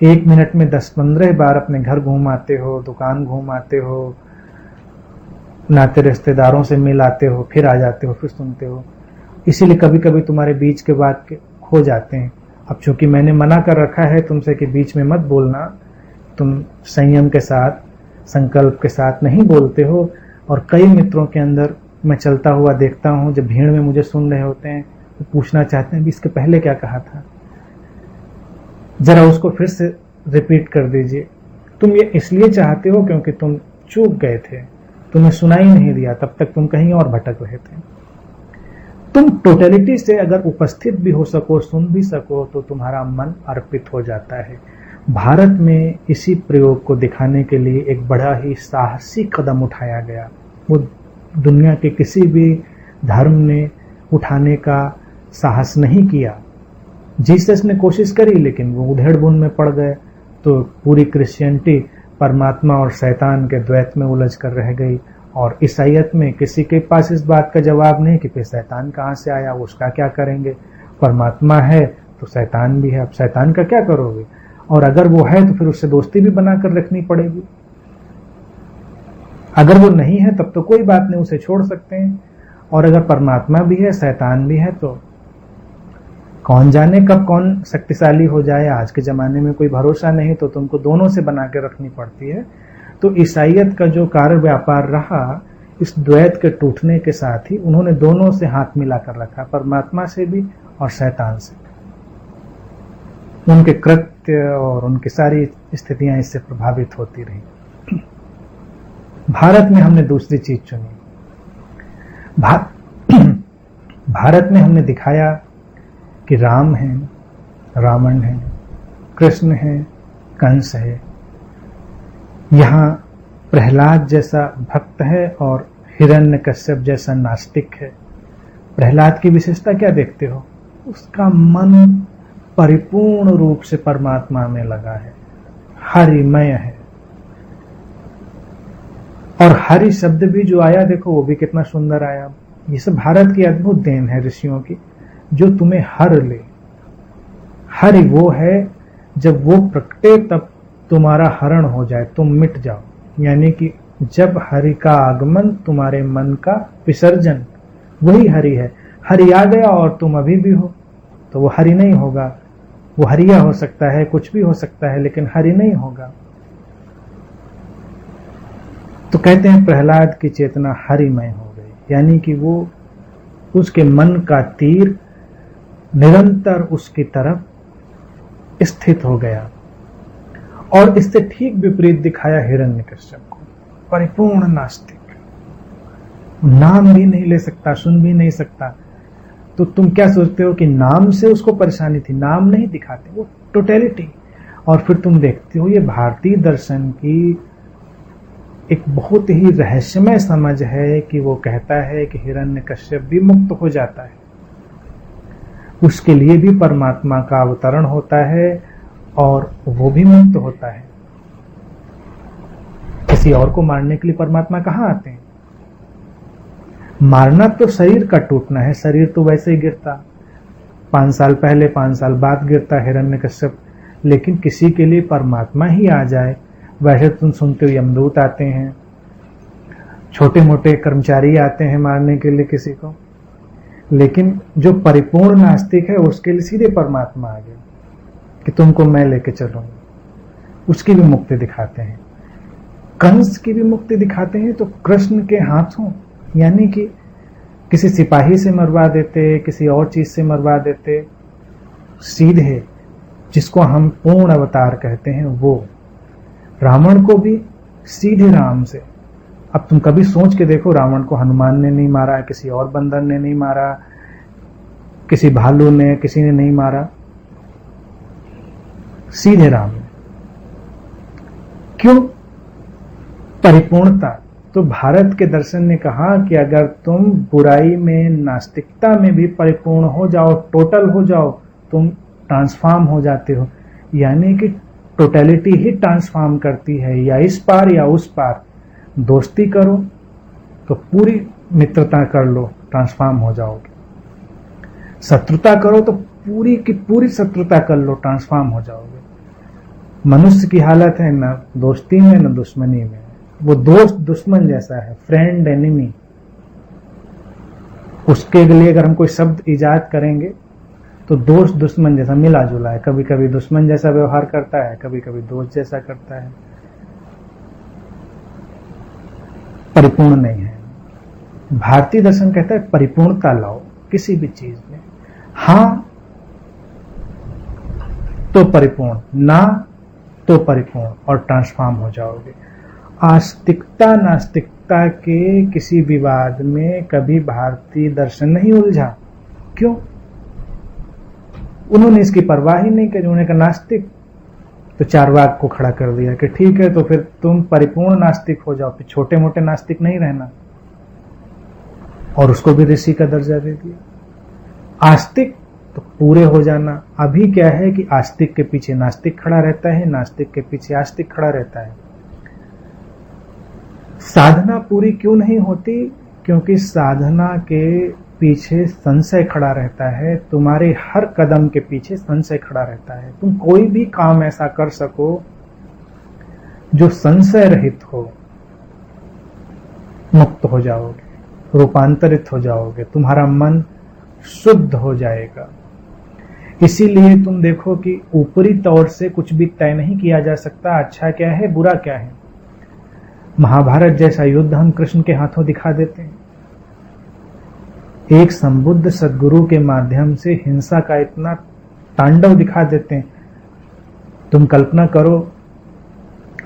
1 मिनट में 10-15 बार अपने घर घूम आते हो, दुकान घूम आते हो, नाते रिश्तेदारों से मिल आते हो, फिर आ जाते हो, फिर सुनते हो। इसीलिए कभी कभी तुम्हारे बीच के बात खो जाते हैं। अब चूंकि मैंने मना कर रखा है तुमसे कि बीच में मत बोलना, तुम संयम के साथ, संकल्प के साथ नहीं बोलते हो। और कई मित्रों के अंदर मैं चलता हुआ देखता हूं, जब भीड़ में मुझे सुन रहे होते हैं तो पूछना चाहते हैं, इसके पहले क्या कहा था, जरा उसको फिर से रिपीट कर दीजिए। तुम ये इसलिए चाहते हो क्योंकि तुम चूक गए थे, तुम्हें सुनाई नहीं दिया, तब तक तुम कहीं और भटक रहे थे। तुम टोटलिटी से अगर उपस्थित भी हो सको, सुन भी सको, तो तुम्हारा मन अर्पित हो जाता है। भारत में इसी प्रयोग को दिखाने के लिए एक बड़ा ही साहसी कदम उठाया गया। वो दुनिया के किसी भी धर्म ने उठाने का साहस नहीं किया। जीसस ने कोशिश करी, लेकिन वो उधेड़-बुन में पड़ गए, तो पूरी क्रिश्चियनिटी परमात्मा और शैतान के द्वैत में उलझ कर रह गई। और ईसाईयत में किसी के पास इस बात का जवाब नहीं कि फिर शैतान कहाँ से आया, उसका क्या करेंगे। परमात्मा है तो शैतान भी है, अब शैतान का क्या करोगे। और अगर वो है तो फिर उससे दोस्ती भी बनाकर रखनी पड़ेगी। अगर वो नहीं है तब तो कोई बात नहीं, उसे छोड़ सकते हैं। और अगर परमात्मा भी है, शैतान भी है, तो कौन जाने कब कौन शक्तिशाली हो जाए। आज के जमाने में कोई भरोसा नहीं, तो तुमको दोनों से बना के रखनी पड़ती है। तो ईसाईयत का जो कार्य व्यापार रहा, इस द्वैत के टूटने के साथ ही उन्होंने दोनों से हाथ मिलाकर रखा, परमात्मा से भी और शैतान से। उनके कृत्य और उनकी सारी स्थितियां इससे प्रभावित होती रही। भारत में हमने दूसरी चीज चुनी। भारत में हमने दिखाया कि राम है, रावण है, कृष्ण है, कंस है। यहाँ प्रहलाद जैसा भक्त है और हिरण्यकश्यप जैसा नास्तिक है। प्रहलाद की विशेषता क्या देखते हो? उसका मन परिपूर्ण रूप से परमात्मा में लगा है, हरिमय है। और हरि शब्द भी जो आया, देखो वो भी कितना सुंदर आया। ये सब भारत की अद्भुत देन है ऋषियों की, जो तुम्हें हर ले। हरि वो है जब वो प्रकटे तब तुम्हारा हरण हो जाए, तुम मिट जाओ। यानी कि जब हरि का आगमन, तुम्हारे मन का विसर्जन, वही हरि है। हरि आ गया और तुम अभी भी हो तो वो हरि नहीं होगा। वो हरिया हो सकता है, कुछ भी हो सकता है, लेकिन हरि नहीं होगा। तो कहते हैं प्रहलाद की चेतना हरिमय हो गई, यानी कि वो उसके मन का तीर निरंतर उसकी तरफ स्थित हो गया। और इससे ठीक विपरीत दिखाया हिरण्यकश्यप को, परिपूर्ण नास्तिक, नाम भी नहीं ले सकता, सुन भी नहीं सकता। तो तुम क्या सोचते हो कि नाम से उसको परेशानी थी? नाम नहीं दिखाते, वो टोटलिटी। और फिर तुम देखते हो ये भारतीय दर्शन की एक बहुत ही रहस्यमय समझ है कि वो कहता है कि हिरण्यकश्यप भी मुक्त हो जाता है, उसके लिए भी परमात्मा का अवतरण होता है और वो भी मुक्त होता है। किसी और को मारने के लिए परमात्मा कहाँ आते हैं? मारना तो शरीर का टूटना है, शरीर तो वैसे ही गिरता, 5 साल पहले 5 साल बाद गिरता हिरण्यकश्यप। लेकिन किसी के लिए परमात्मा ही आ जाए, वैसे तुम सुनते हो यमदूत आते हैं, छोटे मोटे कर्मचारी आते हैं मारने के लिए किसी को, लेकिन जो परिपूर्ण नास्तिक है उसके लिए सीधे परमात्मा आ गया कि तुमको मैं लेके चलूंगा। उसकी भी मुक्ति दिखाते हैं, कंस की भी मुक्ति दिखाते हैं। तो कृष्ण के हाथों, यानी कि किसी सिपाही से मरवा देते, किसी और चीज से मरवा देते, सीधे जिसको हम पूर्ण अवतार कहते हैं वो। रावण को भी सीधे राम से। अब तुम कभी सोच के देखो, रावण को हनुमान ने नहीं मारा, किसी और बंदर ने नहीं मारा, किसी भालू ने, किसी ने नहीं मारा। सीधे राह में। क्यों? परिपूर्णता। तो भारत के दर्शन ने कहा कि अगर तुम बुराई में, नास्तिकता में भी परिपूर्ण हो जाओ, टोटल हो जाओ, तुम ट्रांसफॉर्म हो जाते हो। यानी कि टोटलिटी ही ट्रांसफॉर्म करती है, या इस पार या उस पार। दोस्ती करो तो पूरी मित्रता कर लो, ट्रांसफॉर्म हो जाओगे। शत्रुता करो तो पूरी की पूरी शत्रुता कर लो, ट्रांसफॉर्म हो जाओगे। मनुष्य की हालत है न दोस्ती में न दुश्मनी में, वो दोस्त दुश्मन जैसा है, फ्रेंड एनिमी। उसके लिए अगर हम कोई शब्द इजाद करेंगे तो दोस्त दुश्मन जैसा मिला जुला है। कभी कभी दुश्मन जैसा व्यवहार करता है, कभी कभी दोस्त जैसा करता है, परिपूर्ण नहीं है। भारतीय दर्शन कहता है परिपूर्णता लाओ किसी भी चीज में। हां तो परिपूर्ण, ना तो परिपूर्ण, और ट्रांसफॉर्म हो जाओगे। आस्तिकता नास्तिकता के किसी विवाद में कभी भारतीय दर्शन नहीं उलझा। क्यों? उन्होंने इसकी परवाह ही नहीं की। उन्होंने कहा नास्तिक, तो चारवाक को खड़ा कर दिया कि ठीक है, तो फिर तुम परिपूर्ण नास्तिक हो जाओ, फिर छोटे मोटे नास्तिक नहीं रहना, और उसको भी ऋषि का दर्जा दे दिया। आस्तिक तो पूरे हो जाना। अभी क्या है कि आस्तिक के पीछे नास्तिक खड़ा रहता है, नास्तिक के पीछे आस्तिक खड़ा रहता है। साधना पूरी क्यों नहीं होती? क्योंकि साधना के पीछे संशय खड़ा रहता है। तुम्हारे हर कदम के पीछे संशय खड़ा रहता है। तुम कोई भी काम ऐसा कर सको जो संशय रहित हो, मुक्त हो जाओगे, रूपांतरित हो जाओगे, तुम्हारा मन शुद्ध हो जाएगा। इसीलिए तुम देखो कि ऊपरी तौर से कुछ भी तय नहीं किया जा सकता, अच्छा क्या है बुरा क्या है। महाभारत जैसा युद्ध हम कृष्ण के हाथों दिखा देते हैं। एक संबुद्ध सद्गुरु के माध्यम से हिंसा का इतना तांडव दिखा देते हैं। तुम कल्पना करो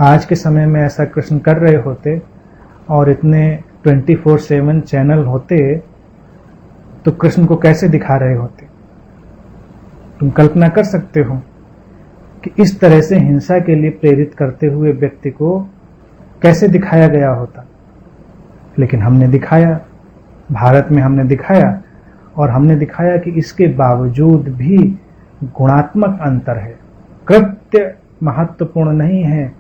आज के समय में ऐसा कृष्ण कर रहे होते और इतने 24/7 चैनल होते तो कृष्ण को कैसे दिखा रहे होते। तुम कल्पना कर सकते हो कि इस तरह से हिंसा के लिए प्रेरित करते हुए व्यक्ति को कैसे दिखाया गया होता। लेकिन हमने दिखाया, भारत में हमने दिखाया, और हमने दिखाया कि इसके बावजूद भी गुणात्मक अंतर है। कृत्य महत्वपूर्ण नहीं है,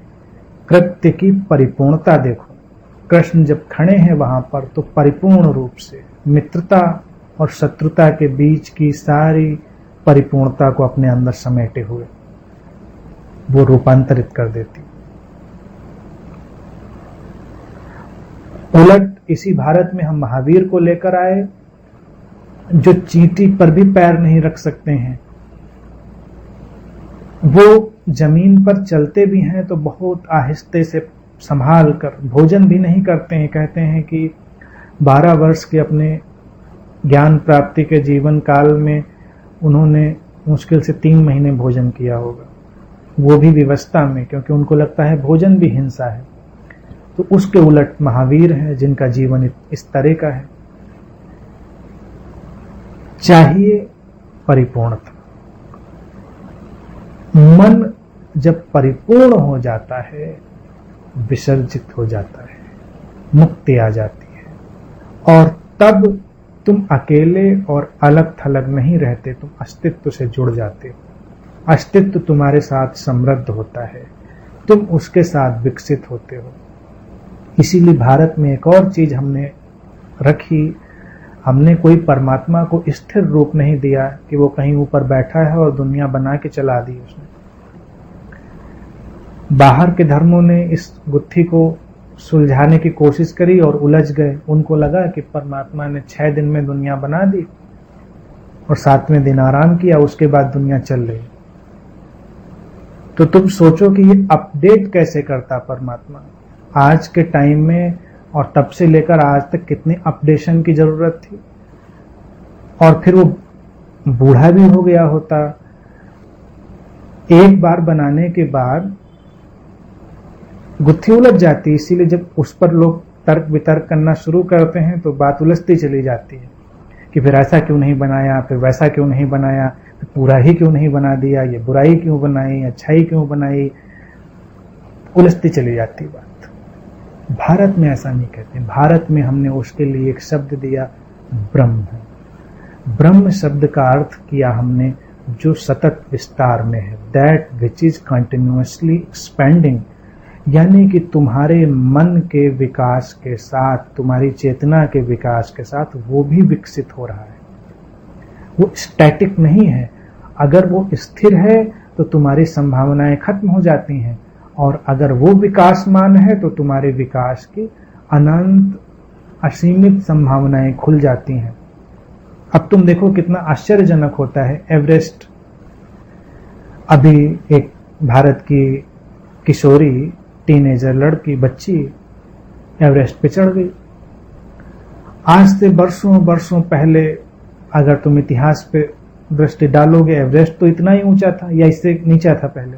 कृत्य की परिपूर्णता देखो। कृष्ण जब खड़े हैं वहां पर तो परिपूर्ण रूप से मित्रता और शत्रुता के बीच की सारी परिपूर्णता को अपने अंदर समेटे हुए वो रूपांतरित कर देती। उलट इसी भारत में हम महावीर को लेकर आए जो चींटी पर भी पैर नहीं रख सकते हैं। वो जमीन पर चलते भी हैं तो बहुत आहिस्ते से संभाल कर, भोजन भी नहीं करते हैं। कहते हैं कि 12 वर्ष के अपने ज्ञान प्राप्ति के जीवन काल में उन्होंने मुश्किल से 3 महीने भोजन किया होगा, वो भी विवस्था में, क्योंकि उनको लगता है भोजन भी हिंसा है। तो उसके उलट महावीर हैं जिनका जीवन इस तरह का है। चाहिए परिपूर्णता। मन जब परिपूर्ण हो जाता है, विसर्जित हो जाता है, मुक्ति आ जाती है, और तब तुम अकेले और अलग थलग नहीं रहते, तुम अस्तित्व से जुड़ जाते हो। अस्तित्व तुम्हारे साथ समृद्ध होता है, तुम उसके साथ विकसित होते हो। इसीलिए भारत में एक और चीज हमने रखी, हमने कोई परमात्मा को स्थिर रूप नहीं दिया कि वो कहीं ऊपर बैठा है और दुनिया बना के चला दी उसने। बाहर के धर्मों ने इस गुत्थी को सुलझाने की कोशिश करी और उलझ गए। उनको लगा कि परमात्मा ने 6 दिन में दुनिया बना दी और 7वें दिन आराम किया, उसके बाद दुनिया चल रही। तो तुम सोचो कि ये अपडेट कैसे करता परमात्मा आज के टाइम में, और तब से लेकर आज तक कितने अपडेशन की जरूरत थी। और फिर वो बूढ़ा भी हो गया होता। एक बार बनाने के बाद गुत्थी उलझ जाती, इसीलिए जब उस पर लोग तर्क वितर्क करना शुरू करते हैं तो बात उलझती चली जाती है कि फिर ऐसा क्यों नहीं बनाया, फिर वैसा क्यों नहीं बनाया, फिर पूरा ही क्यों नहीं बना दिया, ये बुराई क्यों बनाई, अच्छाई क्यों बनाई, उलझती चली जाती बात। भारत में ऐसा नहीं कहते। भारत में हमने उसके लिए एक शब्द दिया, ब्रह्म। ब्रह्म शब्द का अर्थ किया हमने जो सतत विस्तार में है, that which is continuously expanding, यानी कि तुम्हारे मन के विकास के साथ, तुम्हारी चेतना के विकास के साथ वो भी विकसित हो रहा है। वो स्टैटिक नहीं है। अगर वो स्थिर है तो तुम्हारी संभावनाएं खत्म हो जाती हैं, और अगर वो विकासमान है तो तुम्हारे विकास की अनंत असीमित संभावनाएं खुल जाती हैं। अब तुम देखो कितना आश्चर्यजनक होता है। एवरेस्ट, अभी एक भारत की किशोरी, टीनेजर लड़की, बच्ची एवरेस्ट पे चढ़ गई। आज से बरसों बरसों पहले अगर तुम इतिहास पे दृष्टि डालोगे, एवरेस्ट तो इतना ही ऊंचा था, या इससे नीचा था पहले,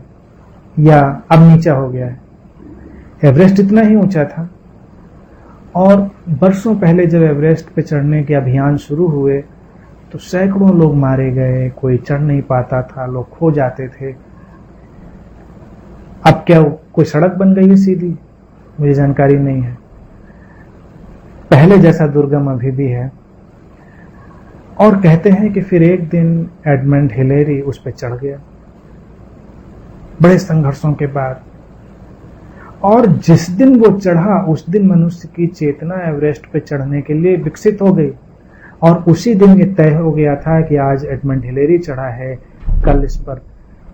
या अब नीचा हो गया है। एवरेस्ट इतना ही ऊंचा था। और बरसों पहले जब एवरेस्ट पे चढ़ने के अभियान शुरू हुए तो सैकड़ों लोग मारे गए, कोई चढ़ नहीं पाता था, लोग खो जाते थे। अब क्या कोई सड़क बन गई है सीधी? मुझे जानकारी नहीं है। पहले जैसा दुर्गम अभी भी है। और कहते हैं कि फिर एक दिन एडमंड हिलेरी उस पर चढ़ गया बड़े संघर्षों के बाद, और जिस दिन वो चढ़ा उस दिन मनुष्य की चेतना एवरेस्ट पे चढ़ने के लिए विकसित हो गई। और उसी दिन ये तय हो गया था कि आज एडमंड हिलेरी चढ़ा है, कल इस पर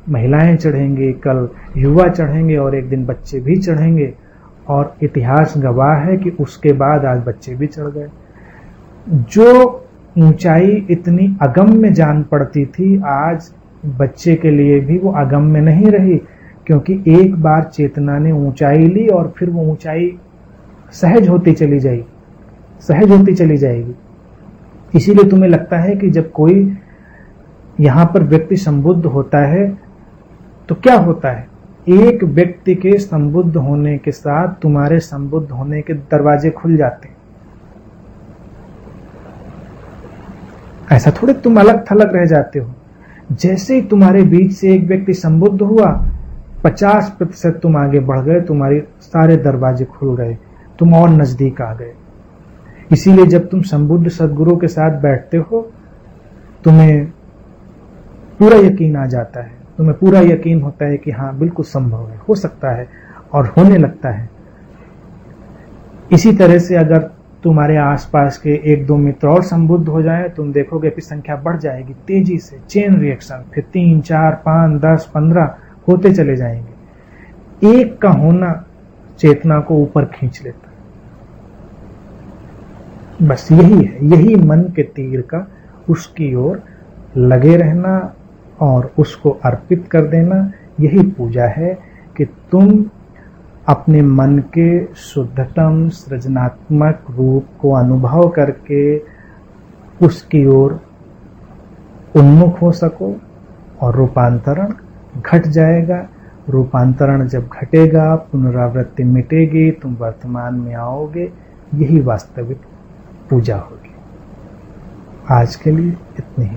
महिलाएं चढ़ेंगी, कल युवा चढ़ेंगे, और एक दिन बच्चे भी चढ़ेंगे। और इतिहास गवाह है कि उसके बाद आज बच्चे भी चढ़ गए। जो ऊंचाई इतनी अगम्य जान पड़ती थी, आज बच्चे के लिए भी वो अगम्य नहीं रही, क्योंकि एक बार चेतना ने ऊंचाई ली और फिर वो ऊंचाई सहज होती चली जाएगी, सहज होती चली जाएगी। इसीलिए तुम्हें लगता है कि जब कोई यहां पर व्यक्ति संबुद्ध होता है तो क्या होता है? एक व्यक्ति के संबुद्ध होने के साथ तुम्हारे संबुद्ध होने के दरवाजे खुल जाते हैं। ऐसा थोड़े तुम अलग थलग रह जाते हो। जैसे ही तुम्हारे बीच से एक व्यक्ति संबुद्ध हुआ, 50% तुम आगे बढ़ गए, तुम्हारे सारे दरवाजे खुल गए, तुम और नजदीक आ गए। इसीलिए जब तुम संबुद्ध सदगुरु के साथ बैठते हो, तुम्हें पूरा यकीन आ जाता है, तुम्हें पूरा यकीन होता है कि हाँ बिल्कुल संभव है, हो सकता है, और होने लगता है। इसी तरह से अगर तुम्हारे आसपास के 1-2 मित्र और संबुद्ध हो जाए, तुम देखोगे कि संख्या बढ़ जाएगी तेजी से, चेन रिएक्शन, फिर 3, 4, 5, 10, 15 होते चले जाएंगे। एक का होना चेतना को ऊपर खींच लेता है। बस यही है, यही मन के तीर का उसकी ओर लगे रहना और उसको अर्पित कर देना। यही पूजा है कि तुम अपने मन के शुद्धतम सृजनात्मक रूप को अनुभव करके उसकी ओर उन्मुख हो सको, और रूपांतरण घट जाएगा। रूपांतरण जब घटेगा, पुनरावृत्ति मिटेगी, तुम वर्तमान में आओगे। यही वास्तविक पूजा होगी। आज के लिए इतनी ही।